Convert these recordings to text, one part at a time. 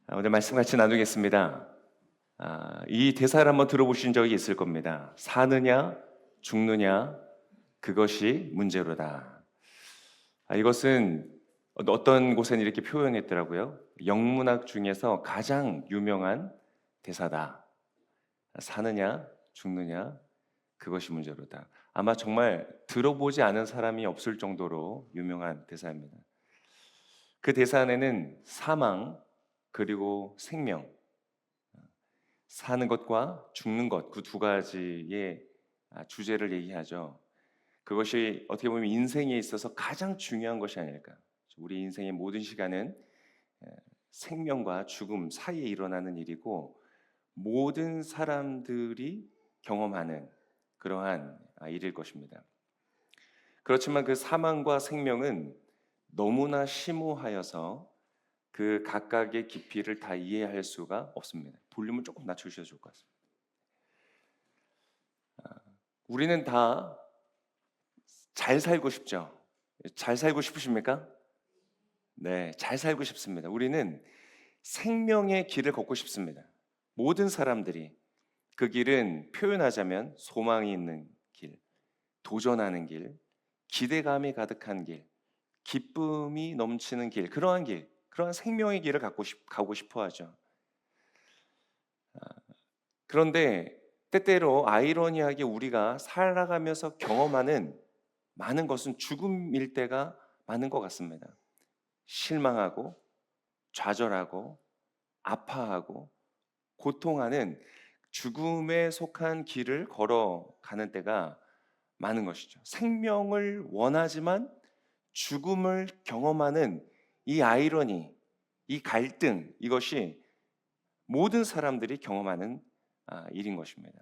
오늘 말씀 같이 나누겠습니다. 이 대사를 한번 들어보신 적이 있을 겁니다. 사느냐, 죽느냐, 그것이 문제로다. 이것은 어떤 곳에는 이렇게 표현했더라고요. 영문학 중에서 가장 유명한 대사다. 사느냐, 죽느냐, 그것이 문제로다. 아마 정말 들어보지 않은 사람이 없을 정도로 유명한 대사입니다. 그 대사 안에는 사망, 그리고 생명, 사는 것과 죽는 것, 그 두 가지의 주제를 얘기하죠. 그것이 어떻게 보면 인생에 있어서 가장 중요한 것이 아닐까. 우리 인생의 모든 시간은 생명과 죽음 사이에 일어나는 일이고 모든 사람들이 경험하는 그러한 일일 것입니다. 그렇지만 그 사망과 생명은 너무나 심오하여서 그 각각의 깊이를 다 이해할 수가 없습니다. 볼륨을 조금 낮춰주셔도 좋을 것 같습니다. 우리는 다 잘 살고 싶죠? 잘 살고 싶으십니까? 네, 잘 살고 싶습니다. 우리는 생명의 길을 걷고 싶습니다. 모든 사람들이 그 길은 표현하자면 소망이 있는 길, 도전하는 길, 기대감이 가득한 길, 기쁨이 넘치는 길, 그러한 길, 그러한 생명의 길을 가고 싶어 하죠. 그런데 때때로 아이러니하게 우리가 살아가면서 경험하는 많은 것은 죽음일 때가 많은 것 같습니다. 실망하고 좌절하고 아파하고 고통하는 죽음에 속한 길을 걸어가는 때가 많은 것이죠. 생명을 원하지만 죽음을 경험하는 이 아이러니, 이 갈등, 이것이 모든 사람들이 경험하는 일인 것입니다.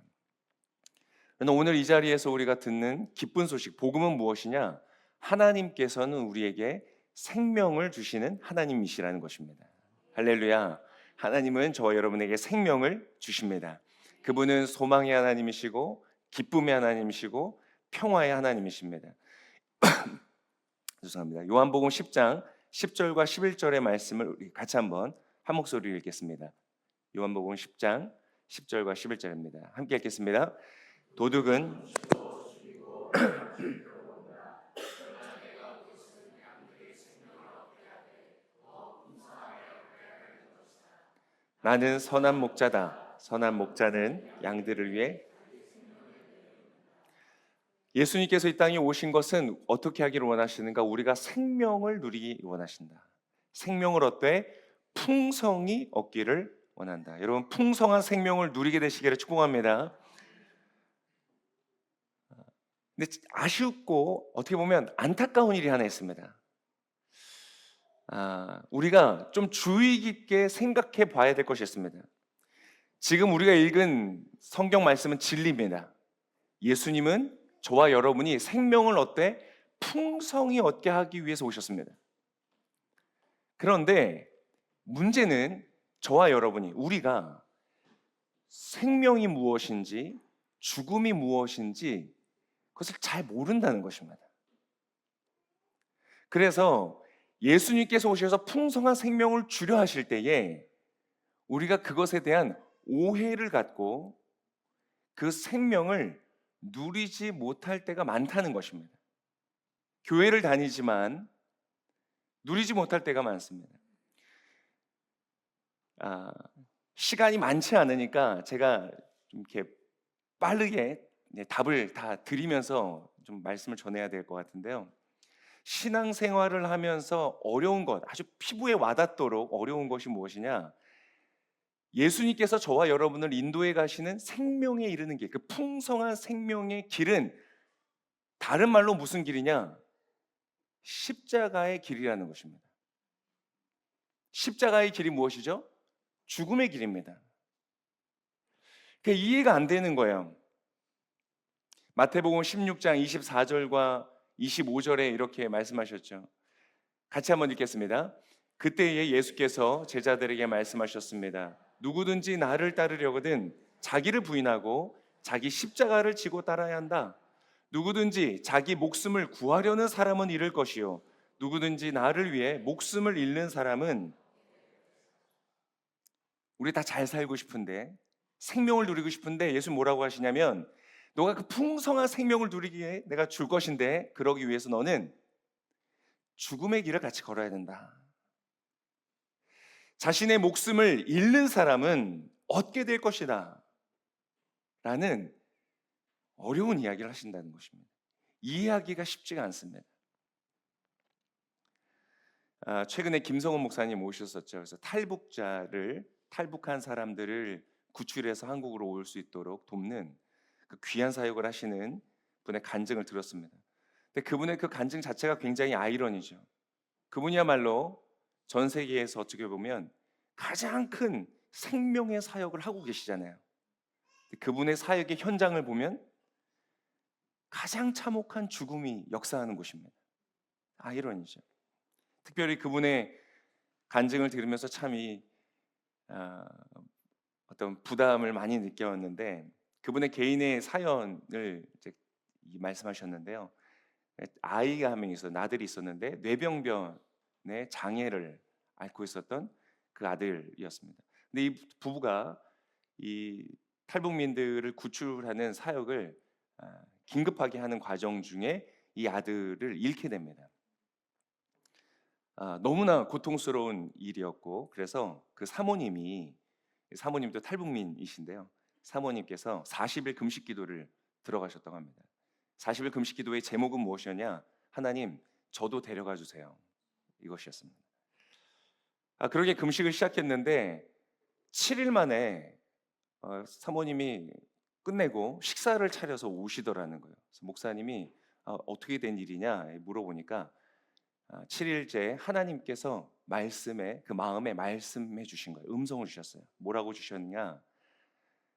그러나 오늘 이 자리에서 우리가 듣는 기쁜 소식, 복음은 무엇이냐? 하나님께서는 우리에게 생명을 주시는 하나님이시라는 것입니다. 할렐루야. 하나님은 저와 여러분에게 생명을 주십니다. 그분은 소망의 하나님이시고 기쁨의 하나님이시고 평화의 하나님이십니다. 죄송합니다. 요한복음 10장 10절과 11절의 말씀을 우리 같이 한번 한 목소리로 읽겠습니다. 요한복음 10장 10절과 11절입니다. 함께 읽겠습니다. 도둑은 나는 선한 목자다. 선한 목자는 양들을 위해. 예수님께서 이 땅에 오신 것은 어떻게 하기를 원하시는가? 우리가 생명을 누리기 원하신다. 생명을 얻되 풍성히 얻기를 원한다. 여러분, 풍성한 생명을 누리게 되시기를 축복합니다. 근데 아쉽고 어떻게 보면 안타까운 일이 하나 있습니다. 우리가 좀 주의 깊게 생각해 봐야 될 것이 있습니다. 지금 우리가 읽은 성경 말씀은 진리입니다. 예수님은 저와 여러분이 생명을 얻되 풍성히 얻게 하기 위해서 오셨습니다. 그런데 문제는 저와 여러분이 우리가 생명이 무엇인지 죽음이 무엇인지 그것을 잘 모른다는 것입니다. 그래서 예수님께서 오셔서 풍성한 생명을 주려 하실 때에 우리가 그것에 대한 오해를 갖고 그 생명을 누리지 못할 때가 많다는 것입니다. 교회를 다니지만 누리지 못할 때가 많습니다. 시간이 많지 않으니까 제가 좀 이렇게 빠르게 답을 다 드리면서 좀 말씀을 전해야 될 것 같은데요. 신앙생활을 하면서 어려운 것, 아주 피부에 와닿도록 어려운 것이 무엇이냐? 예수님께서 저와 여러분을 인도해 가시는 생명에 이르는 길, 그 풍성한 생명의 길은 다른 말로 무슨 길이냐? 십자가의 길이라는 것입니다. 십자가의 길이 무엇이죠? 죽음의 길입니다. 그게 이해가 안 되는 거예요. 마태복음 16장 24절과 25절에 이렇게 말씀하셨죠. 같이 한번 읽겠습니다. 그때에 예수께서 제자들에게 말씀하셨습니다. 누구든지 나를 따르려거든 자기를 부인하고 자기 십자가를 지고 따라야 한다. 누구든지 자기 목숨을 구하려는 사람은 잃을 것이요 누구든지 나를 위해 목숨을 잃는 사람은 우리 다 잘 살고 싶은데, 생명을 누리고 싶은데 예수 뭐라고 하시냐면, 너가 그 풍성한 생명을 누리기에 내가 줄 것인데 그러기 위해서 너는 죽음의 길을 같이 걸어야 된다. 자신의 목숨을 잃는 사람은 얻게 될 것이다 라는 어려운 이야기를 하신다는 것입니다. 이해하기가 쉽지가 않습니다. 최근에 김성원 목사님 오셨었죠. 그래서 탈북한 사람들을 구출해서 한국으로 올 수 있도록 돕는 그 귀한 사역을 하시는 분의 간증을 들었습니다. 근데 그분의 그 간증 자체가 굉장히 아이러니죠. 그분이야말로 전 세계에서 어떻게 보면 가장 큰 생명의 사역을 하고 계시잖아요. 그분의 사역의 현장을 보면 가장 참혹한 죽음이 역사하는 곳입니다. 아이러니죠. 특별히 그분의 간증을 들으면서 참 어떤 부담을 많이 느꼈는데, 그분의 개인의 사연을 이제 말씀하셨는데요. 아이가 한 명 아들이 있었는데 뇌병변의 장애를 앓고 있었던 그 아들이었습니다. 근데 이 부부가 이 탈북민들을 구출하는 사역을 긴급하게 하는 과정 중에 이 아들을 잃게 됩니다. 너무나 고통스러운 일이었고, 그래서 그 사모님도 탈북민이신데요. 사모님께서 40일 금식 기도를 들어가셨다고 합니다. 40일 금식 기도의 제목은 무엇이었냐? 하나님, 저도 데려가 주세요. 이것이었습니다. 그러게 금식을 시작했는데 7일 만에 사모님이 끝내고 식사를 차려서 오시더라는 거예요. 그래서 목사님이 어떻게 된 일이냐 물어보니까 7일째 하나님께서 그 마음에 말씀해 주신 거예요. 음성을 주셨어요. 뭐라고 주셨냐?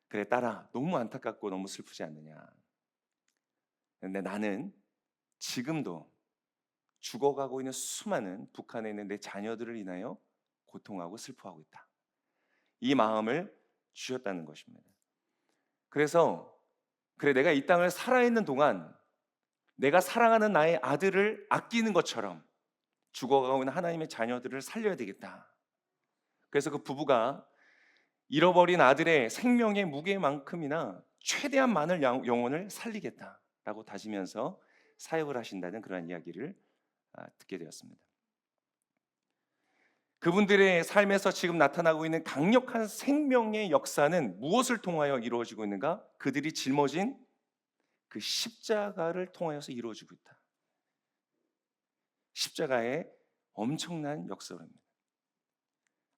그래 딸아, 너무 안타깝고 너무 슬프지 않느냐? 근데 나는 지금도 죽어가고 있는 수많은 북한에 있는 내 자녀들을 인하여 고통하고 슬퍼하고 있다. 이 마음을 주셨다는 것입니다. 그래서 그래, 내가 이 땅을 살아있는 동안 내가 사랑하는 나의 아들을 아끼는 것처럼 죽어가고 있는 하나님의 자녀들을 살려야 되겠다. 그래서 그 부부가 잃어버린 아들의 생명의 무게만큼이나 최대한 많은 영혼을 살리겠다라고 다지면서 사역을 하신다는 그런 이야기를 듣게 되었습니다. 그분들의 삶에서 지금 나타나고 있는 강력한 생명의 역사는 무엇을 통하여 이루어지고 있는가? 그들이 짊어진 그 십자가를 통하여서 이루어지고 있다. 십자가의 엄청난 역사입니다.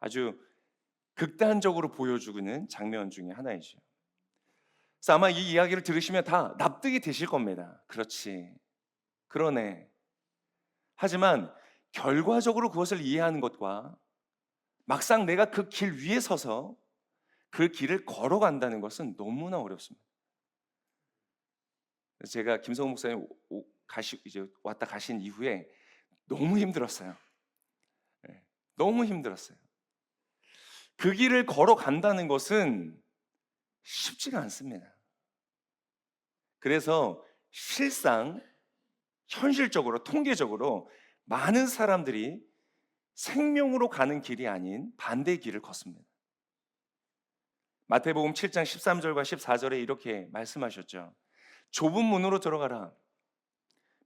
아주 극단적으로 보여주고 있는 장면 중에 하나이죠. 그래서 아마 이 이야기를 들으시면 다 납득이 되실 겁니다. 그렇지, 그러네. 하지만 결과적으로 그것을 이해하는 것과 막상 내가 그 길 위에 서서 그 길을 걸어간다는 것은 너무나 어렵습니다. 제가 김성훈 목사님 이제 왔다 가신 이후에 너무 힘들었어요. 너무 힘들었어요. 그 길을 걸어간다는 것은 쉽지가 않습니다. 그래서 실상 현실적으로 통계적으로 많은 사람들이 생명으로 가는 길이 아닌 반대의 길을 걷습니다. 마태복음 7장 13절과 14절에 이렇게 말씀하셨죠. 좁은 문으로 들어가라.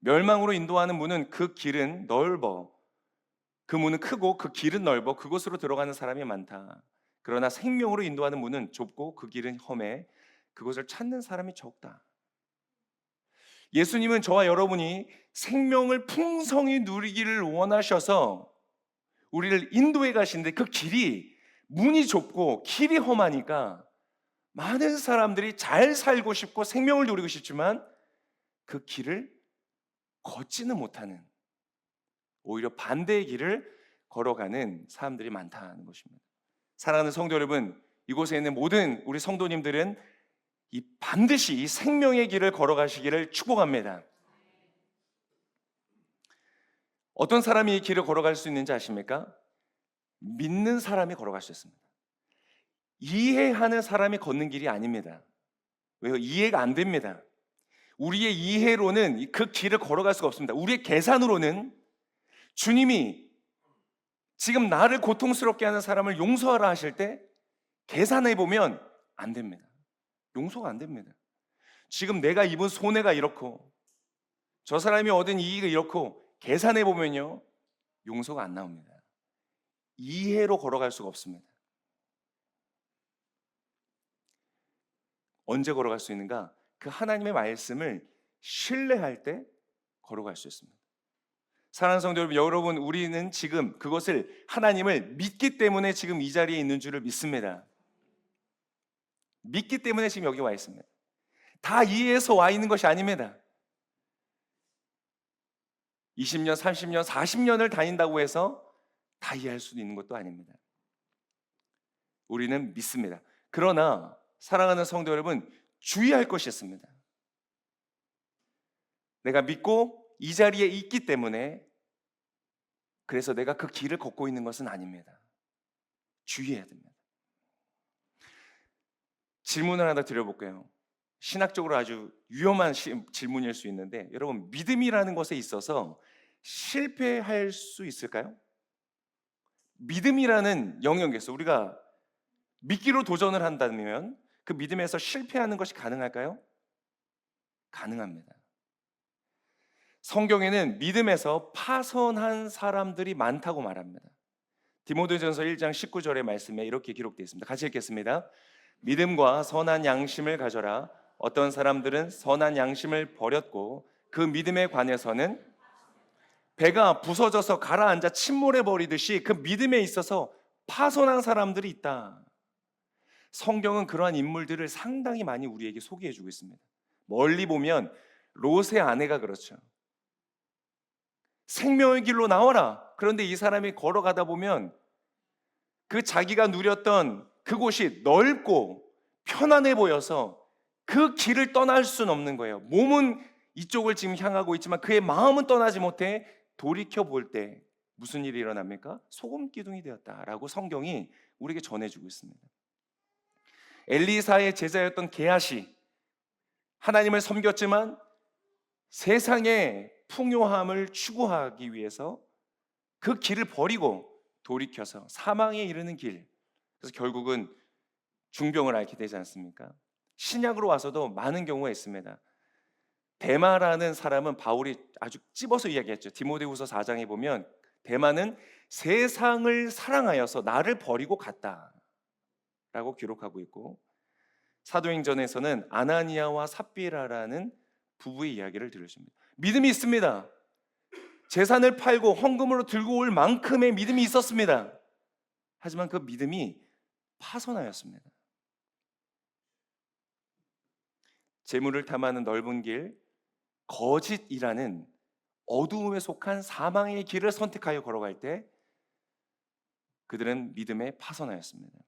멸망으로 인도하는 문은 그 길은 넓어. 그 문은 크고 그 길은 넓어. 그곳으로 들어가는 사람이 많다. 그러나 생명으로 인도하는 문은 좁고 그 길은 험해. 그곳을 찾는 사람이 적다. 예수님은 저와 여러분이 생명을 풍성히 누리기를 원하셔서 우리를 인도해 가시는데, 그 길이 문이 좁고 길이 험하니까 많은 사람들이 잘 살고 싶고 생명을 누리고 싶지만 그 길을 걷지는 못하는, 오히려 반대의 길을 걸어가는 사람들이 많다는 것입니다. 사랑하는 성도 여러분, 이곳에 있는 모든 우리 성도님들은 반드시 이 생명의 길을 걸어가시기를 축복합니다. 어떤 사람이 이 길을 걸어갈 수 있는지 아십니까? 믿는 사람이 걸어갈 수 있습니다. 이해하는 사람이 걷는 길이 아닙니다. 왜요? 이해가 안 됩니다. 우리의 이해로는 그 길을 걸어갈 수가 없습니다. 우리의 계산으로는 주님이 지금 나를 고통스럽게 하는 사람을 용서하라 하실 때 계산해 보면 안 됩니다. 용서가 안 됩니다. 지금 내가 입은 손해가 이렇고 저 사람이 얻은 이익이 이렇고 계산해 보면요, 용서가 안 나옵니다. 이해로 걸어갈 수가 없습니다. 언제 걸어갈 수 있는가? 그 하나님의 말씀을 신뢰할 때 걸어갈 수 있습니다. 사랑하는 성도 여러분, 우리는 지금 그것을 하나님을 믿기 때문에 지금 이 자리에 있는 줄을 믿습니다. 믿기 때문에 지금 여기 와 있습니다. 다 이해해서 와 있는 것이 아닙니다. 20년, 30년, 40년을 다닌다고 해서 다 이해할 수 있는 것도 아닙니다. 우리는 믿습니다. 그러나 사랑하는 성도 여러분, 주의할 것이 있습니다. 내가 믿고 이 자리에 있기 때문에 그래서 내가 그 길을 걷고 있는 것은 아닙니다. 주의해야 됩니다. 질문을 하나 드려볼게요. 신학적으로 아주 위험한 질문일 수 있는데, 여러분, 믿음이라는 것에 있어서 실패할 수 있을까요? 믿음이라는 영역에서 우리가 믿기로 도전을 한다면 그 믿음에서 실패하는 것이 가능할까요? 가능합니다. 성경에는 믿음에서 파선한 사람들이 많다고 말합니다. 디모데전서 1장 19절의 말씀에 이렇게 기록되어 있습니다. 같이 읽겠습니다. 믿음과 선한 양심을 가져라. 어떤 사람들은 선한 양심을 버렸고 그 믿음에 관해서는 배가 부서져서 가라앉아 침몰해 버리듯이 그 믿음에 있어서 파선한 사람들이 있다. 성경은 그러한 인물들을 상당히 많이 우리에게 소개해 주고 있습니다. 멀리 보면 롯의 아내가 그렇죠. 생명의 길로 나와라. 그런데 이 사람이 걸어가다 보면 그 자기가 누렸던 그곳이 넓고 편안해 보여서 그 길을 떠날 수는 없는 거예요. 몸은 이쪽을 지금 향하고 있지만 그의 마음은 떠나지 못해 돌이켜 볼 때 무슨 일이 일어납니까? 소금 기둥이 되었다라고 성경이 우리에게 전해주고 있습니다. 엘리사의 제자였던 게하시, 하나님을 섬겼지만 세상의 풍요함을 추구하기 위해서 그 길을 버리고 돌이켜서 사망에 이르는 길, 그래서 결국은 중병을 앓게 되지 않습니까? 신약으로 와서도 많은 경우가 있습니다. 데마라는 사람은 바울이 아주 찝어서 이야기했죠. 디모데후서 4장에 보면 데마는 세상을 사랑하여서 나를 버리고 갔다 라고 기록하고 있고, 사도행전에서는 아나니아와 삽비라라는 부부의 이야기를 들으십니다. 믿음이 있습니다. 재산을 팔고 헌금으로 들고 올 만큼의 믿음이 있었습니다. 하지만 그 믿음이 파선하였습니다. 재물을 탐하는 넓은 길, 거짓이라는 어두움에 속한 사망의 길을 선택하여 걸어갈 때 그들은 믿음에 파선하였습니다.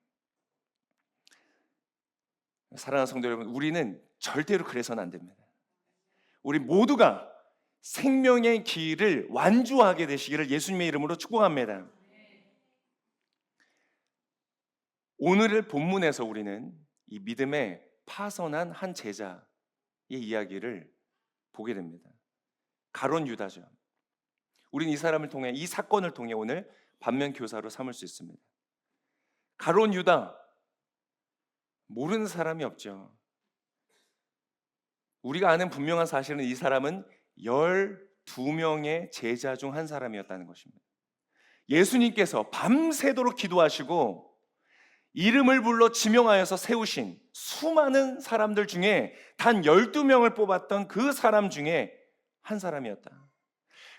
사랑하는 성도 여러분, 우리는 절대로 그래서는 안 됩니다. 우리 모두가 생명의 길을 완주하게 되시기를 예수님의 이름으로 축복합니다. 오늘의 본문에서 우리는 이 믿음에 파선한 한 제자의 이야기를 보게 됩니다. 가룟 유다죠. 우린 이 사람을 통해, 이 사건을 통해 오늘 반면 교사로 삼을 수 있습니다. 가룟 유다, 모르는 사람이 없죠. 우리가 아는 분명한 사실은 이 사람은 12명의 제자 중 한 사람이었다는 것입니다. 예수님께서 밤새도록 기도하시고 이름을 불러 지명하여서 세우신 수많은 사람들 중에 단 12명을 뽑았던 그 사람 중에 한 사람이었다.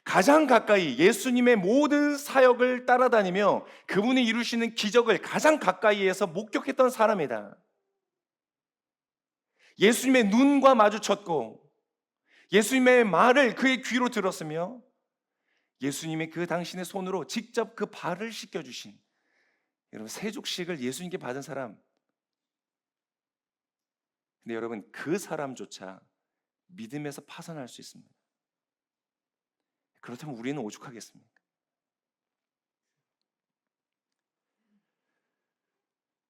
가장 가까이 예수님의 모든 사역을 따라다니며 그분이 이루시는 기적을 가장 가까이에서 목격했던 사람이다. 예수님의 눈과 마주쳤고 예수님의 말을 그의 귀로 들었으며 예수님이 그 당신의 손으로 직접 그 발을 씻겨주신, 여러분, 세족식을 예수님께 받은 사람. 근데 여러분, 그 사람조차 믿음에서 파선할 수 있습니다. 그렇다면 우리는 오죽하겠습니까?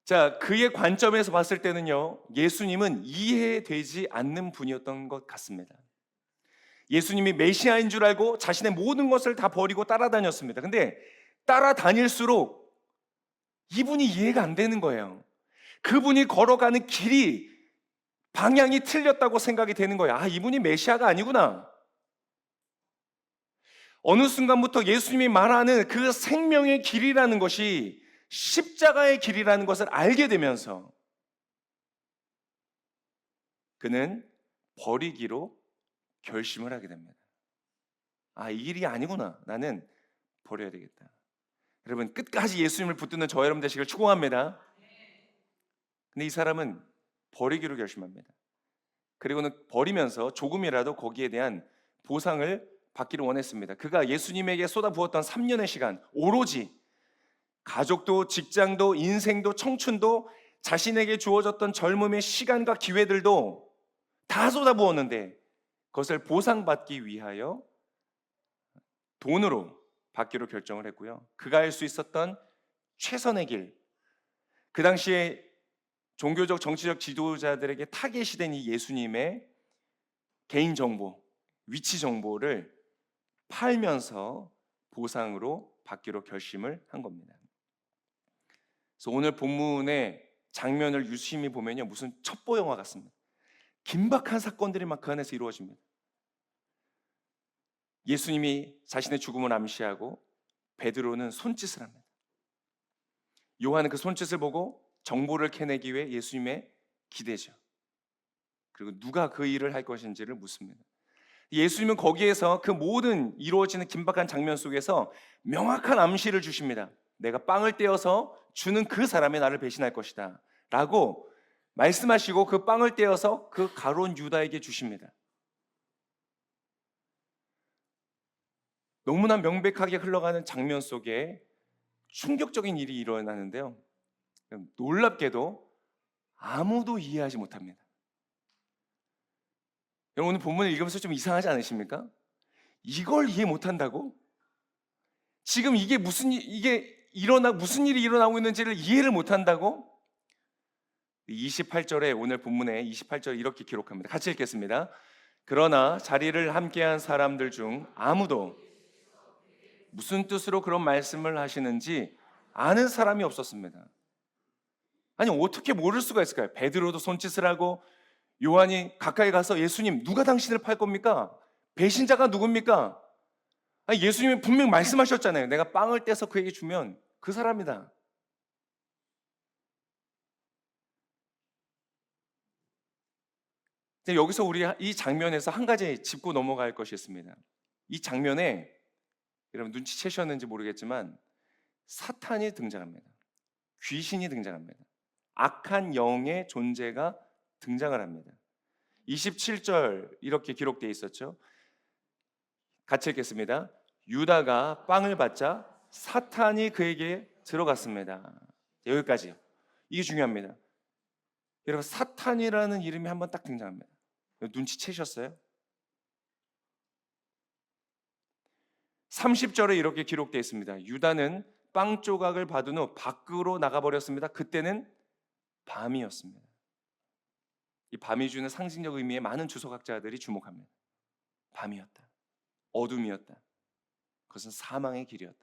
자, 그의 관점에서 봤을 때는요, 예수님은 이해되지 않는 분이었던 것 같습니다. 예수님이 메시아인 줄 알고 자신의 모든 것을 다 버리고 따라다녔습니다. 근데 따라다닐수록 이분이 이해가 안 되는 거예요. 그분이 걸어가는 길이 방향이 틀렸다고 생각이 되는 거예요. 아, 이분이 메시아가 아니구나. 어느 순간부터 예수님이 말하는 그 생명의 길이라는 것이 십자가의 길이라는 것을 알게 되면서 그는 버리기로 결심을 하게 됩니다. 아, 이 길이 아니구나. 나는 버려야 되겠다. 여러분, 끝까지 예수님을 붙드는 저 여러분 되시길 축원합니다. 근데 이 사람은 버리기로 결심합니다. 그리고는 버리면서 조금이라도 거기에 대한 보상을 받기를 원했습니다. 그가 예수님에게 쏟아부었던 3년의 시간, 오로지 가족도 직장도 인생도 청춘도 자신에게 주어졌던 젊음의 시간과 기회들도 다 쏟아부었는데 그것을 보상받기 위하여 돈으로 받기로 결정을 했고요. 그가 할 수 있었던 최선의 길, 그 당시에 종교적 정치적 지도자들에게 타겟이 된 이 예수님의 개인정보, 위치 정보를 팔면서 보상으로 받기로 결심을 한 겁니다. 그래서 오늘 본문의 장면을 유심히 보면요, 무슨 첩보 영화 같습니다. 긴박한 사건들이 막 그 안에서 이루어집니다. 예수님이 자신의 죽음을 암시하고 베드로는 손짓을 합니다. 요한은 그 손짓을 보고 정보를 캐내기 위해 예수님의 기대죠. 그리고 누가 그 일을 할 것인지를 묻습니다. 예수님은 거기에서 그 모든 이루어지는 긴박한 장면 속에서 명확한 암시를 주십니다. 내가 빵을 떼어서 주는 그 사람이 나를 배신할 것이다 라고 말씀하시고 그 빵을 떼어서 그 가룟 유다에게 주십니다. 너무나 명백하게 흘러가는 장면 속에 충격적인 일이 일어나는데요, 놀랍게도 아무도 이해하지 못합니다. 여러분, 오늘 본문을 읽으면서 좀 이상하지 않으십니까? 이걸 이해 못한다고? 지금 이게 무슨 일이 일어나고 있는지를 이해를 못한다고? 28절에 오늘 본문에 28절 이렇게 기록합니다. 같이 읽겠습니다. 그러나 자리를 함께한 사람들 중 아무도 무슨 뜻으로 그런 말씀을 하시는지 아는 사람이 없었습니다. 아니, 어떻게 모를 수가 있을까요? 베드로도 손짓을 하고 요한이 가까이 가서 예수님, 누가 당신을 팔 겁니까? 배신자가 누굽니까? 아니, 예수님이 분명 말씀하셨잖아요. 내가 빵을 떼서 그에게 주면 그 사람이다. 근데 여기서 우리 이 장면에서 한 가지 짚고 넘어갈 것이 있습니다. 이 장면에 여러분 눈치채셨는지 모르겠지만 사탄이 등장합니다. 귀신이 등장합니다. 악한 영의 존재가 등장을 합니다. 27절 이렇게 기록되어 있었죠. 같이 읽겠습니다. 유다가 빵을 받자 사탄이 그에게 들어갔습니다. 여기까지. 이게 중요합니다. 여러분, 사탄이라는 이름이 한번 딱 등장합니다. 눈치채셨어요? 30절에 이렇게 기록되어 있습니다. 유다는 빵 조각을 받은 후 밖으로 나가버렸습니다. 그때는 밤이었습니다. 이 밤이 주는 상징적 의미에 많은 주석학자들이 주목합니다. 밤이었다. 어둠이었다. 그것은 사망의 길이었다.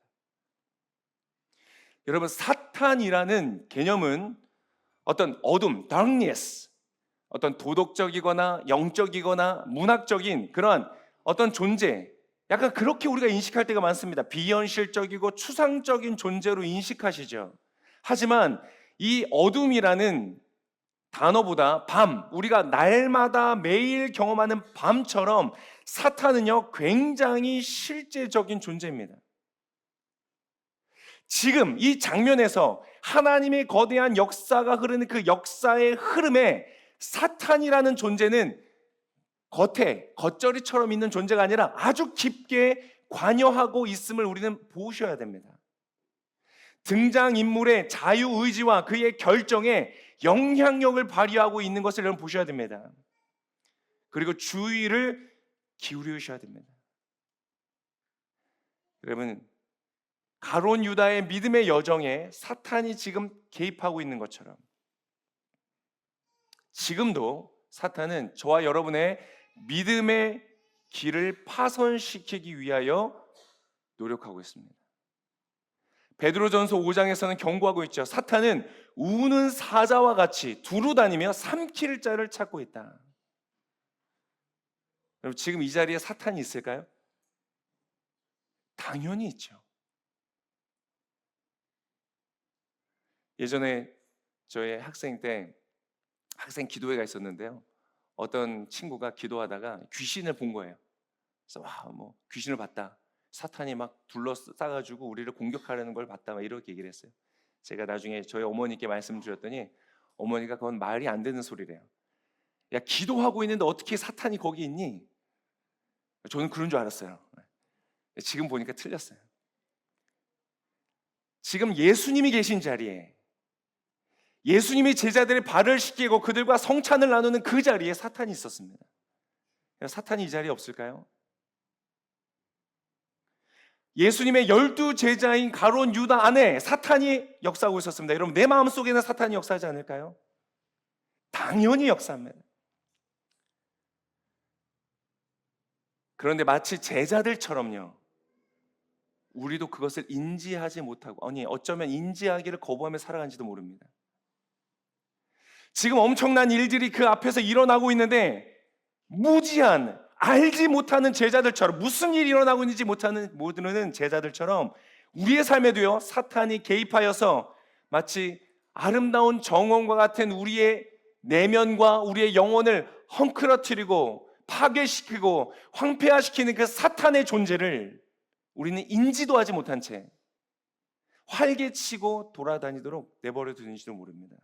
여러분, 사탄이라는 개념은 어떤 어둠, darkness, 어떤 도덕적이거나 영적이거나 문학적인 그런 어떤 존재, 약간 그렇게 우리가 인식할 때가 많습니다. 비현실적이고 추상적인 존재로 인식하시죠. 하지만 이 어둠이라는 단어보다 밤, 우리가 날마다 매일 경험하는 밤처럼 사탄은요, 굉장히 실제적인 존재입니다. 지금 이 장면에서 하나님의 거대한 역사가 흐르는 그 역사의 흐름에 사탄이라는 존재는 겉에 겉절이처럼 있는 존재가 아니라 아주 깊게 관여하고 있음을 우리는 보셔야 됩니다. 등장인물의 자유의지와 그의 결정에 영향력을 발휘하고 있는 것을 여러분 보셔야 됩니다. 그리고 주의를 기울이셔야 됩니다. 여러분, 가룟 유다의 믿음의 여정에 사탄이 지금 개입하고 있는 것처럼 지금도 사탄은 저와 여러분의 믿음의 길을 파손시키기 위하여 노력하고 있습니다. 베드로전서 5장에서는 경고하고 있죠. 사탄은 우는 사자와 같이 두루다니며 삼킬 자를 찾고 있다. 여러분, 지금 이 자리에 사탄이 있을까요? 당연히 있죠. 예전에 저의 학생 때 학생 기도회가 있었는데요. 어떤 친구가 기도하다가 귀신을 본 거예요. 그래서 뭐 귀신을 봤다. 사탄이 막 둘러싸가지고 우리를 공격하려는 걸 봤다. 막 이렇게 얘기를 했어요. 제가 나중에 저희 어머니께 말씀드렸더니 어머니가 그건 말이 안 되는 소리래요. 야, 기도하고 있는데 어떻게 사탄이 거기 있니? 저는 그런 줄 알았어요. 지금 보니까 틀렸어요. 지금 예수님이 계신 자리에, 예수님이 제자들의 발을 씻기고 그들과 성찬을 나누는 그 자리에 사탄이 있었습니다. 사탄이 이 자리에 없을까요? 예수님의 12 제자인 가룟 유다 안에 사탄이 역사하고 있었습니다. 여러분, 내 마음속에는 사탄이 역사하지 않을까요? 당연히 역사합니다. 그런데 마치 제자들처럼요, 우리도 그것을 인지하지 못하고, 아니 어쩌면 인지하기를 거부하며 살아간지도 모릅니다. 지금 엄청난 일들이 그 앞에서 일어나고 있는데 무지한, 알지 못하는 제자들처럼, 무슨 일이 일어나고 있는지 모르는 제자들처럼 우리의 삶에도요, 사탄이 개입하여서 마치 아름다운 정원과 같은 우리의 내면과 우리의 영혼을 헝클어뜨리고 파괴시키고 황폐화시키는 그 사탄의 존재를 우리는 인지도 하지 못한 채 활개치고 돌아다니도록 내버려 두는지도 모릅니다.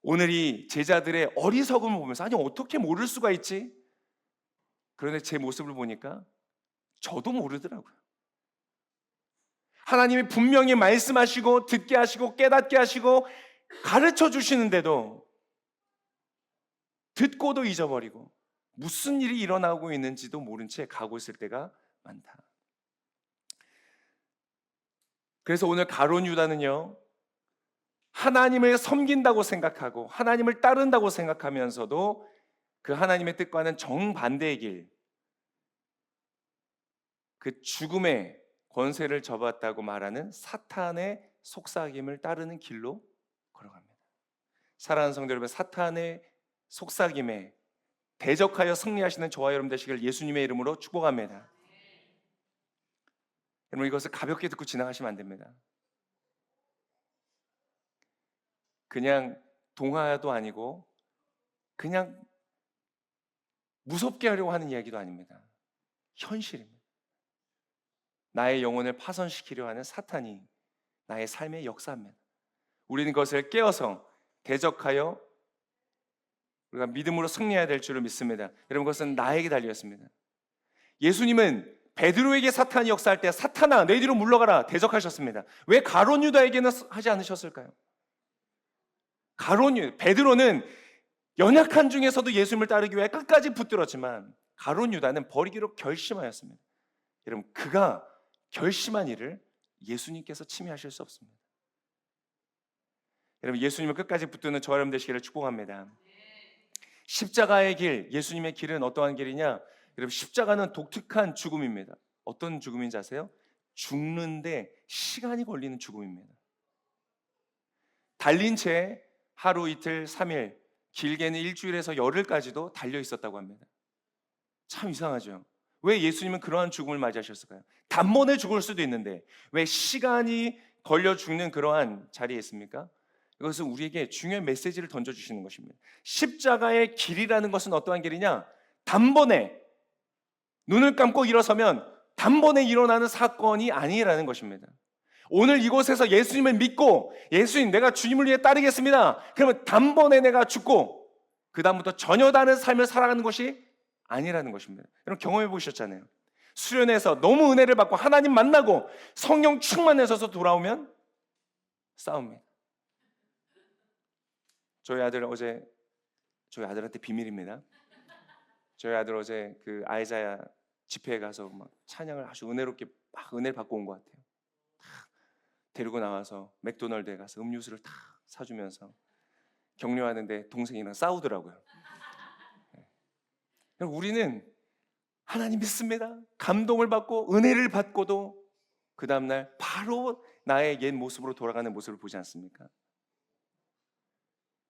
오늘 이 제자들의 어리석음을 보면서, 아니 어떻게 모를 수가 있지? 그런데 제 모습을 보니까 저도 모르더라고요. 하나님이 분명히 말씀하시고 듣게 하시고 깨닫게 하시고 가르쳐 주시는데도 듣고도 잊어버리고 무슨 일이 일어나고 있는지도 모른 채 가고 있을 때가 많다. 그래서 오늘 가룟 유다는요, 하나님을 섬긴다고 생각하고 하나님을 따른다고 생각하면서도 그 하나님의 뜻과는 정반대의 길, 그 죽음의 권세를 접었다고 말하는 사탄의 속삭임을 따르는 길로 걸어갑니다. 사랑하는 성도 여러분, 사탄의 속삭임에 대적하여 승리하시는 저와 여러분 되시길 예수님의 이름으로 축복합니다. 여러분, 이것을 가볍게 듣고 지나가시면 안 됩니다. 그냥 동화도 아니고 그냥 무섭게 하려고 하는 이야기도 아닙니다. 현실입니다. 나의 영혼을 파손시키려 하는 사탄이 나의 삶의 역사입니다. 우리는 그것을 깨어서 대적하여 우리가 믿음으로 승리해야 될 줄을 믿습니다. 여러분, 그것은 나에게 달려있습니다. 예수님은 베드로에게 사탄이 역사할 때 사탄아 내 뒤로 물러가라 대적하셨습니다. 왜 가룟 유다에게는 하지 않으셨을까요? 베드로는 연약한 중에서도 예수님을 따르기 위해 끝까지 붙들었지만 가룟 유다는 버리기로 결심하였습니다. 여러분, 그가 결심한 일을 예수님께서 침해하실 수 없습니다. 여러분, 예수님을 끝까지 붙드는 저와 여러분 되시기를 축복합니다. 십자가의 길, 예수님의 길은 어떠한 길이냐? 여러분, 십자가는 독특한 죽음입니다. 어떤 죽음인지 아세요? 죽는데 시간이 걸리는 죽음입니다. 달린 채 하루, 이틀, 3일, 길게는 일주일에서 열흘까지도 달려 있었다고 합니다. 참 이상하죠? 왜 예수님은 그러한 죽음을 맞이하셨을까요? 단번에 죽을 수도 있는데 왜 시간이 걸려 죽는 그러한 자리에 있습니까? 이것은 우리에게 중요한 메시지를 던져주시는 것입니다. 십자가의 길이라는 것은 어떠한 길이냐? 단번에 눈을 감고 일어서면 단번에 일어나는 사건이 아니라는 것입니다. 오늘 이곳에서 예수님을 믿고 예수님 내가 주님을 위해 따르겠습니다. 그러면 단번에 내가 죽고 그 다음부터 전혀 다른 삶을 살아가는 것이 아니라는 것입니다. 여러분, 경험해 보셨잖아요. 수련회에서 너무 은혜를 받고 하나님 만나고 성령 충만해져서 돌아오면 싸웁니다. 저희 아들한테 비밀입니다. 저희 아들 어제 그 아이자야 집회에 가서 막 찬양을 아주 은혜롭게 막 은혜를 받고 온 것 같아요. 데리고 나와서 맥도날드에 가서 음료수를 다 사주면서 격려하는데 동생이랑 싸우더라고요. 우리는 하나님 믿습니다. 감동을 받고 은혜를 받고도 그 다음날 바로 나의 옛 모습으로 돌아가는 모습을 보지 않습니까?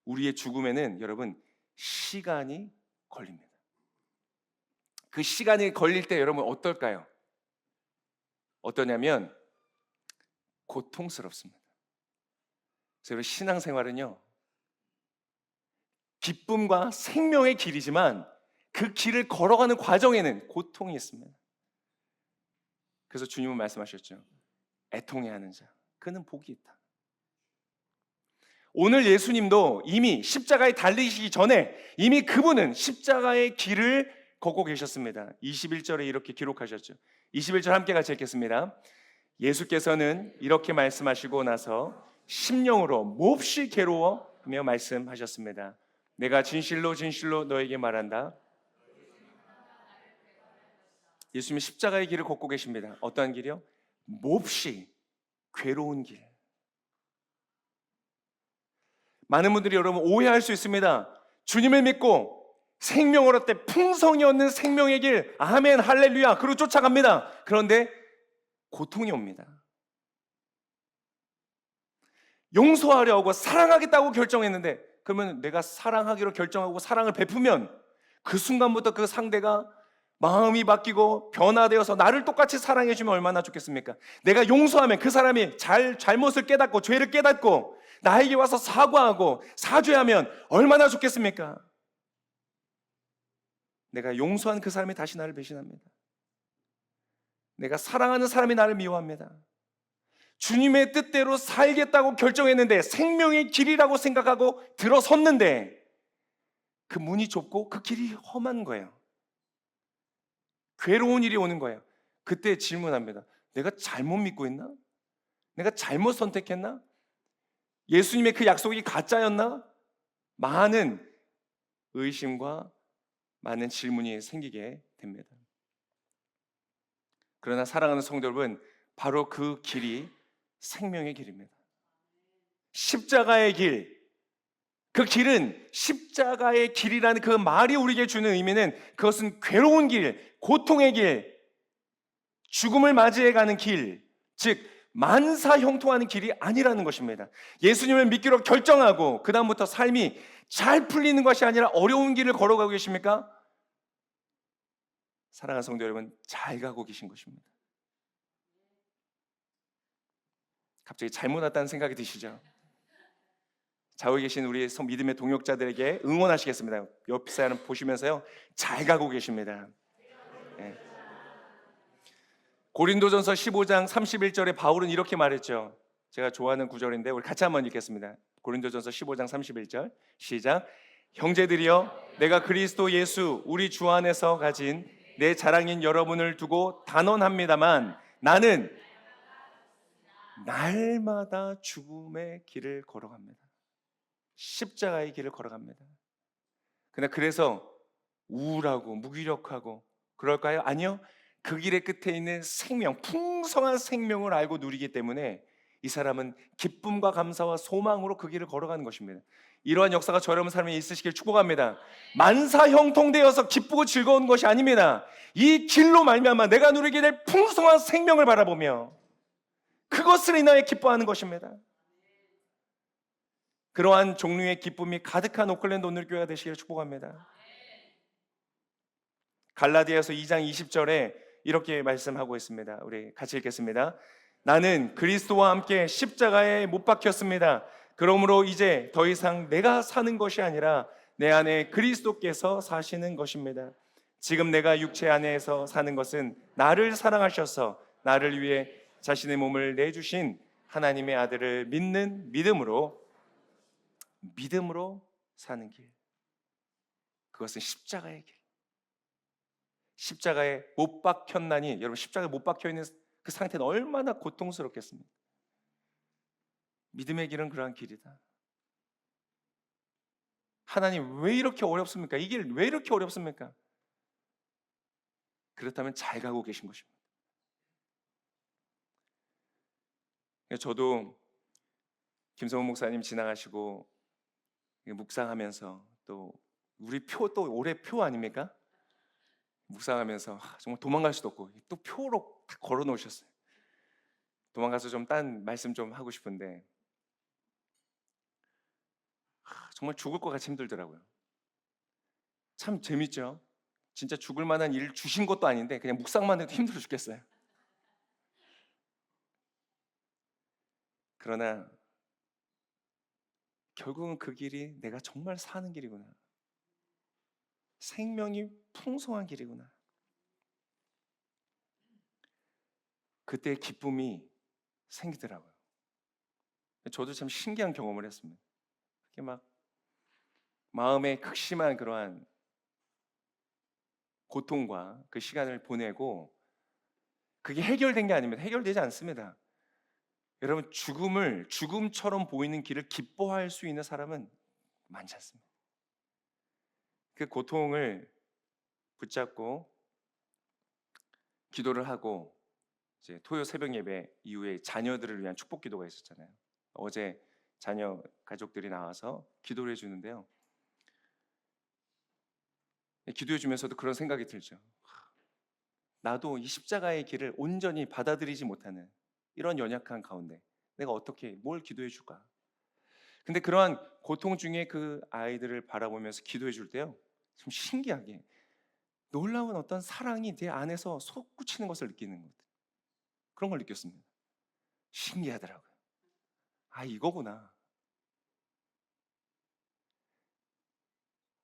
우리의 죽음에는 여러분 시간이 걸립니다. 그 시간이 걸릴 때 여러분 어떨까요? 어떠냐면 고통스럽습니다. 그래서 여러분 신앙생활은요, 기쁨과 생명의 길이지만 그 길을 걸어가는 과정에는 고통이 있습니다. 그래서 주님은 말씀하셨죠. 애통해하는 자, 그는 복이 있다. 오늘 예수님도 이미 십자가에 달리시기 전에 이미 그분은 십자가의 길을 걷고 계셨습니다. 21절에 이렇게 기록하셨죠. 21절 함께 같이 읽겠습니다. 예수께서는 이렇게 말씀하시고 나서 심령으로 몹시 괴로워하며 말씀하셨습니다. 내가 진실로 진실로 너에게 말한다. 예수님이 십자가의 길을 걷고 계십니다. 어떠한 길이요? 몹시 괴로운 길. 많은 분들이 여러분 오해할 수 있습니다. 주님을 믿고 생명을 얻되 풍성이 얻는 생명의 길, 아멘, 할렐루야, 그리고 쫓아갑니다. 그런데 고통이 옵니다. 용서하려 하고 사랑하겠다고 결정했는데, 그러면 내가 사랑하기로 결정하고 사랑을 베푸면 그 순간부터 그 상대가 마음이 바뀌고 변화되어서 나를 똑같이 사랑해주면 얼마나 좋겠습니까? 내가 용서하면 그 사람이 잘못을 깨닫고 죄를 깨닫고 나에게 와서 사과하고 사죄하면 얼마나 좋겠습니까? 내가 용서한 그 사람이 다시 나를 배신합니다. 내가 사랑하는 사람이 나를 미워합니다. 주님의 뜻대로 살겠다고 결정했는데, 생명의 길이라고 생각하고 들어섰는데 그 문이 좁고 그 길이 험한 거예요. 괴로운 일이 오는 거예요. 그때 질문합니다. 내가 잘못 믿고 있나? 내가 잘못 선택했나? 예수님의 그 약속이 가짜였나? 많은 의심과 많은 질문이 생기게 됩니다. 그러나 사랑하는 성도 여러분, 바로 그 길이 생명의 길입니다. 십자가의 길, 그 길은, 십자가의 길이라는 그 말이 우리에게 주는 의미는, 그것은 괴로운 길, 고통의 길, 죽음을 맞이해가는 길, 즉 만사형통하는 길이 아니라는 것입니다. 예수님을 믿기로 결정하고 그 다음부터 삶이 잘 풀리는 것이 아니라 어려운 길을 걸어가고 계십니까? 사랑하는 성도 여러분, 잘 가고 계신 것입니다. 갑자기 잘못 왔다는 생각이 드시죠? 좌우에 계신 우리 믿음의 동역자들에게 응원하시겠습니다. 옆 사람 보시면서요, 잘 가고 계십니다. 네. 고린도전서 15장 31절에 바울은 이렇게 말했죠. 제가 좋아하는 구절인데 우리 같이 한번 읽겠습니다. 고린도전서 15장 31절 시작. 형제들이여, 내가 그리스도 예수 우리 주 안에서 가진 내 자랑인 여러분을 두고 단언합니다만, 나는 날마다 죽음의 길을 걸어갑니다. 십자가의 길을 걸어갑니다. 그래서 우울하고 무기력하고 그럴까요? 아니요. 그 길의 끝에 있는 생명, 풍성한 생명을 알고 누리기 때문에 이 사람은 기쁨과 감사와 소망으로 그 길을 걸어가는 것입니다. 이러한 역사가 저 여러분 삶에 있으시길 축복합니다. 만사형통되어서 기쁘고 즐거운 것이 아닙니다. 이 길로 말미암아 내가 누리게 될 풍성한 생명을 바라보며 그것을 인하여 기뻐하는 것입니다. 그러한 종류의 기쁨이 가득한 오클랜드 오늘교회가 되시기를 축복합니다. 갈라디아서 2장 20절에 이렇게 말씀하고 있습니다. 우리 같이 읽겠습니다. 나는 그리스도와 함께 십자가에 못 박혔습니다. 그러므로 이제 더 이상 내가 사는 것이 아니라 내 안에 그리스도께서 사시는 것입니다. 지금 내가 육체 안에서 사는 것은 나를 사랑하셔서 나를 위해 자신의 몸을 내주신 하나님의 아들을 믿는 믿음으로 사는 길. 그것은 십자가의 길. 십자가에 못 박혔나니, 여러분 십자가에 못 박혀 있는 그 상태는 얼마나 고통스럽겠습니까? 믿음의 길은 그러한 길이다. 하나님 왜 이렇게 어렵습니까? 이 길 왜 이렇게 어렵습니까? 그렇다면 잘 가고 계신 것입니다. 저도 김성훈 목사님 지나가시고 묵상하면서, 또 우리 표, 또 올해 표 아닙니까? 묵상하면서 정말 도망갈 수도 없고 또 표로 다 걸어 놓으셨어요. 도망가서 좀 딴 말씀 좀 하고 싶은데 정말 죽을 것 같이 힘들더라고요. 참 재밌죠? 진짜 죽을 만한 일 주신 것도 아닌데 그냥 묵상만 해도 힘들어 죽겠어요. 그러나 결국은 그 길이 내가 정말 사는 길이구나. 생명이 풍성한 길이구나. 그때 기쁨이 생기더라고요. 저도 참 신기한 경험을 했습니다. 그게 막 마음에 극심한 그러한 고통과 그 시간을 보내고 그게 해결된 게 아닙니다. 해결되지 않습니다. 여러분 죽음을 죽음처럼 보이는 길을 기뻐할 수 있는 사람은 많지 않습니다. 그 고통을 붙잡고 기도를 하고 이제 토요 새벽 예배 이후에 자녀들을 위한 축복 기도가 있었잖아요. 어제 자녀 가족들이 나와서 기도를 해주는데요. 기도해 주면서도 그런 생각이 들죠. 나도 이 십자가의 길을 온전히 받아들이지 못하는 이런 연약한 가운데 내가 어떻게 뭘 기도해 줄까? 근데 그러한 고통 중에 그 아이들을 바라보면서 기도해 줄 때요. 좀 신기하게 놀라운 어떤 사랑이 내 안에서 솟구치는 것을 느끼는 것. 그런 걸 느꼈습니다. 신기하더라고요. 아, 이거구나.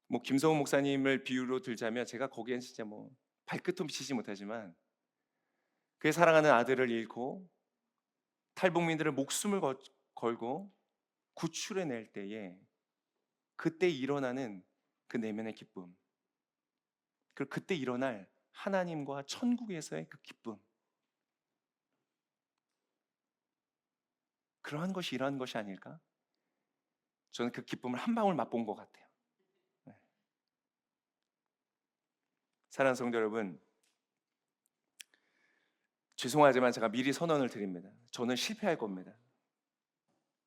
뭐 김성훈 목사님을 비유로 들자면 제가 거기엔 진짜 뭐 발끝도 미치지 못하지만 그의 사랑하는 아들을 잃고 탈북민들을 목숨을 걸고 구출해낼 때에 그때 일어나는 그 내면의 기쁨, 그리고 그때 일어날 하나님과 천국에서의 그 기쁨, 그러한 것이 일어난 것이 아닐까? 저는 그 기쁨을 한 방울 맛본 것 같아요. 네. 사랑하는 성도 여러분, 죄송하지만 제가 미리 선언을 드립니다. 저는 실패할 겁니다.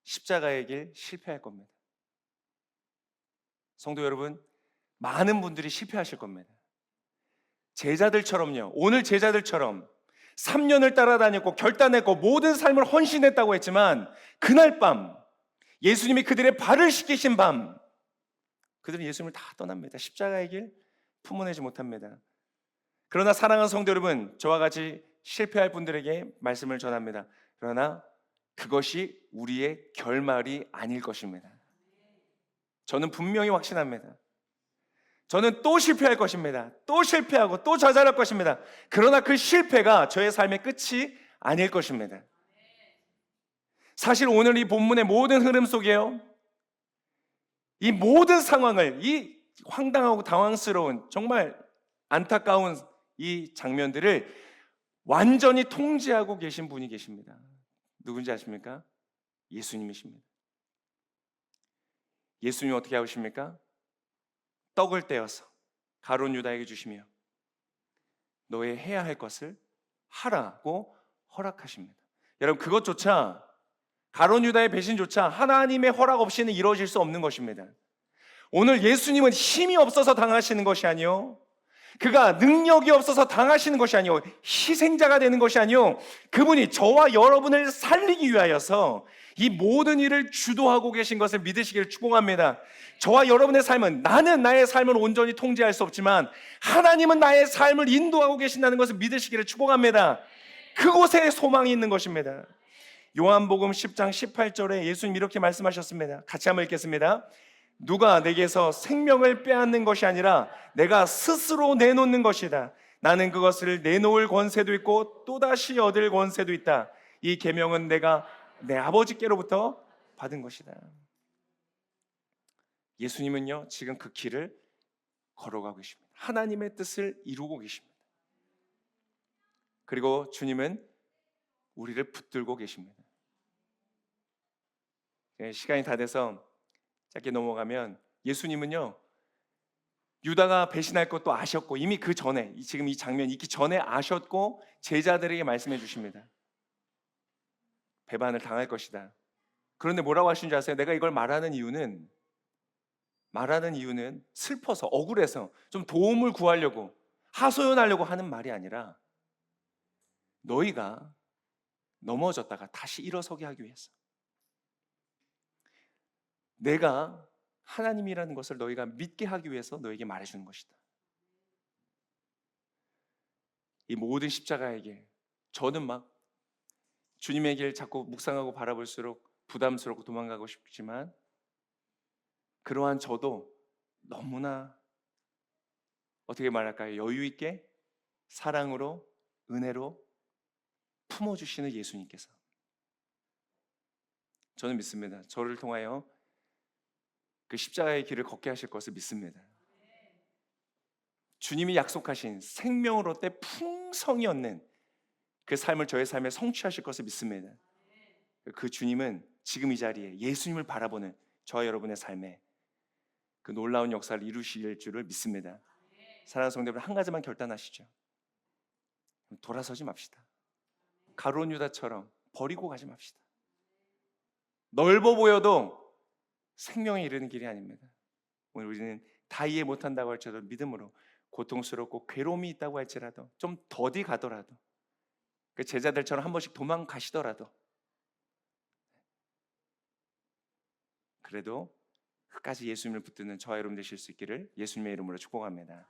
십자가의 길 실패할 겁니다. 성도 여러분, 많은 분들이 실패하실 겁니다. 제자들처럼요. 오늘 제자들처럼 3년을 따라다녔고 결단했고 모든 삶을 헌신했다고 했지만 그날 밤 예수님이 그들의 발을 씻기신 밤 그들은 예수님을 다 떠납니다. 십자가의 길 품어내지 못합니다. 그러나 사랑하는 성도 여러분, 저와 같이 실패할 분들에게 말씀을 전합니다. 그러나 그것이 우리의 결말이 아닐 것입니다. 저는 분명히 확신합니다. 저는 또 실패할 것입니다. 또 실패하고 또 좌절할 것입니다. 그러나 그 실패가 저의 삶의 끝이 아닐 것입니다. 사실 오늘 이 본문의 모든 흐름 속에요, 이 모든 상황을, 이 황당하고 당황스러운 정말 안타까운 이 장면들을 완전히 통제하고 계신 분이 계십니다. 누군지 아십니까? 예수님이십니다. 예수님이 어떻게 하십니까? 떡을 떼어서 가룟 유다에게 주시며 너의 해야 할 것을 하라고 허락하십니다. 여러분, 그것조차 가룟 유다의 배신조차 하나님의 허락 없이는 이루어질 수 없는 것입니다. 오늘 예수님은 힘이 없어서 당하시는 것이 아니요, 그가 능력이 없어서 당하시는 것이 아니요, 희생자가 되는 것이 아니요, 그분이 저와 여러분을 살리기 위하여서 이 모든 일을 주도하고 계신 것을 믿으시기를 축복합니다. 저와 여러분의 삶은, 나는 나의 삶을 온전히 통제할 수 없지만 하나님은 나의 삶을 인도하고 계신다는 것을 믿으시기를 축복합니다. 그곳에 소망이 있는 것입니다. 요한복음 10장 18절에 예수님 이렇게 말씀하셨습니다. 같이 한번 읽겠습니다. 누가 내게서 생명을 빼앗는 것이 아니라 내가 스스로 내놓는 것이다. 나는 그것을 내놓을 권세도 있고 또다시 얻을 권세도 있다. 이 계명은 내가 내 아버지께로부터 받은 것이다. 예수님은요, 지금 그 길을 걸어가고 계십니다. 하나님의 뜻을 이루고 계십니다. 그리고 주님은 우리를 붙들고 계십니다. 시간이 다 돼서 짧게 넘어가면, 예수님은요, 유다가 배신할 것도 아셨고 이미 그 전에, 지금 이 장면이 있기 전에 아셨고 제자들에게 말씀해 주십니다. 배반을 당할 것이다. 그런데 뭐라고 하신 줄 아세요? 내가 이걸 말하는 이유는 슬퍼서, 억울해서 좀 도움을 구하려고, 하소연하려고 하는 말이 아니라 너희가 넘어졌다가 다시 일어서게 하기 위해서. 내가 하나님이라는 것을 너희가 믿게 하기 위해서 너에게 말해주는 것이다. 이 모든 십자가에게 저는 막 주님의 길 자꾸 묵상하고 바라볼수록 부담스럽고 도망가고 싶지만, 그러한 저도 너무나 어떻게 말할까요? 여유 있게 사랑으로, 은혜로 품어주시는 예수님께서, 저는 믿습니다. 저를 통하여 그 십자가의 길을 걷게 하실 것을 믿습니다. 주님이 약속하신 생명으로 때 풍성이 얻는 그 삶을 저의 삶에 성취하실 것을 믿습니다. 그 주님은 지금 이 자리에 예수님을 바라보는 저와 여러분의 삶에 그 놀라운 역사를 이루실 줄을 믿습니다. 사랑하는 성도 여러분, 한 가지만 결단하시죠. 돌아서지 맙시다. 가룟 유다처럼 버리고 가지 맙시다. 넓어 보여도 생명에 이르는 길이 아닙니다. 오늘 우리는 다 이해 못한다고 할지라도 믿음으로, 고통스럽고 괴로움이 있다고 할지라도, 좀 더디 가더라도, 그 제자들처럼 한 번씩 도망가시더라도, 그래도 끝까지 예수님을 붙드는 저와 여러분 되실 수 있기를 예수님의 이름으로 축복합니다.